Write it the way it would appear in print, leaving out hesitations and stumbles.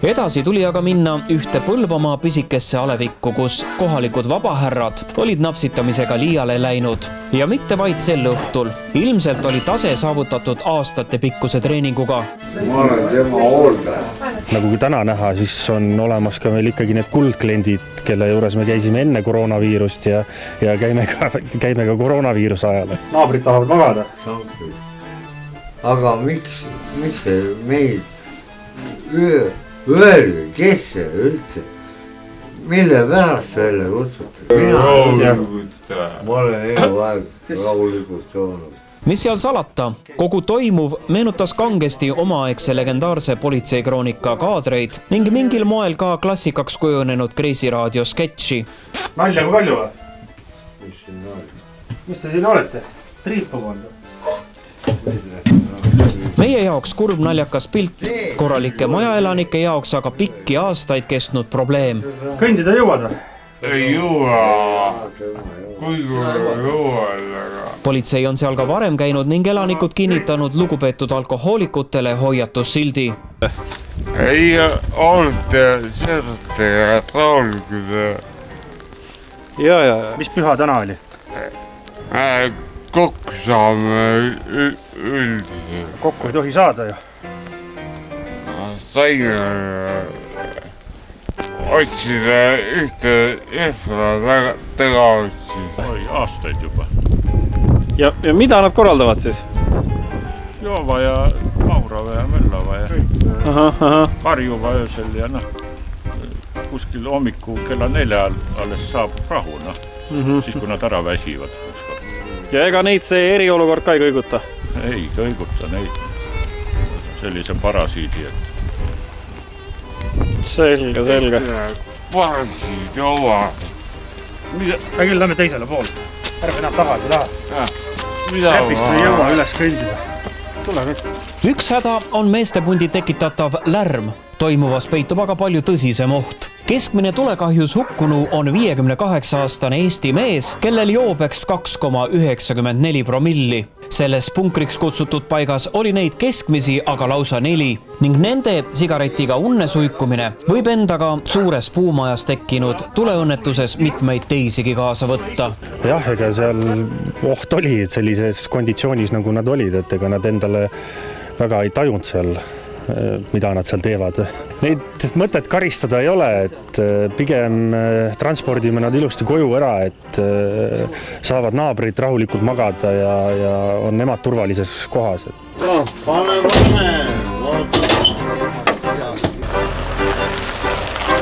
Edasi tuli aga minna ühte Põlvamaa pisikesse alevikku, kus kohalikud vabahärrad olid napsitamisega liiale läinud. Ja mitte vaid sel õhtul. Ilmselt oli tase saavutatud aastate pikkuse treeninguga. Ma olen tema hooldaja. Nagu kui täna näha, siis on olemas ka meil ikkagi need kuldkliendid, kelle juures me käisime enne koroonaviirust ja käime ka koroonaviiruse ajal. Naabrid tahavad magada. Aga miks meid öelge, kes see üldse, mille pärast välja kutsuti? Ma olen eluaeg rahulikult joonud. Mis seal salata? Kogu toimuv meenutas kangesti omaaegse legendaarse politseikroonika kaadreid ning mingil moel ka klassikaks kujunenud Kreisiraadio sketši. Nalja kui palju või? Mis te siin olete? Triipumanda? Meie jaoks kurb naljakas pilt, korralike majaelanike jaoks aga pikki aastaid kestnud probleem. Kõndida jõuad või? Ei jõua. Kui jõua. Politsei on seal ka varem käinud ning elanikud kinnitanud lugupeetud alkohoolikutele hoiatussildi. Ei olnud seetega traulguda. Ja. Mis püha täna oli? Kokku saame üldiselt. Kokku ei tohi saada ju. Saime otsida ühte infra taga otsida. Oi, aastaid juba. Ja mida nad korraldavad siis? Joova ja maurava ja möllava ja karjuva öösel ja kuskil hommiku kella 4 alles saab rahu, siis kui nad ära väsivad. Ja ega neid see eriolukord ka ei kõiguta? Ei kõiguta neid sellise parasiidi, Selge. Parasiidi oma. Küll lähme teisele poole. Ärme enam tagasi taha. Läpist ei jõua üles kõndida. Tule nüüd. Üks häda on meestepundi tekitatav lärm. Toimuvas peitub aga palju tõsisem oht. Keskmine tulekahjus hukkunu on 58-aastane Eesti mees, kellel joobeks 2,94 promilli. Selles punkriks kutsutud paigas oli neid keskmisi aga lausa 4 ning nende sigaretiga unne suikumine võib endaga suures puumajas tekkinud tuleõnnetuses mitmeid teisigi kaasa võtta. Jah, ega seal oht oli sellises konditsioonis, nagu nad olid, et ega nad endale väga ei tajunud seal, mida nad seal teevad. Neid mõtet karistada ei ole, et pigem transpordime nad ilusti koju ära, et saavad naabrid rahulikult magada ja on nemad turvalises kohas. Pane!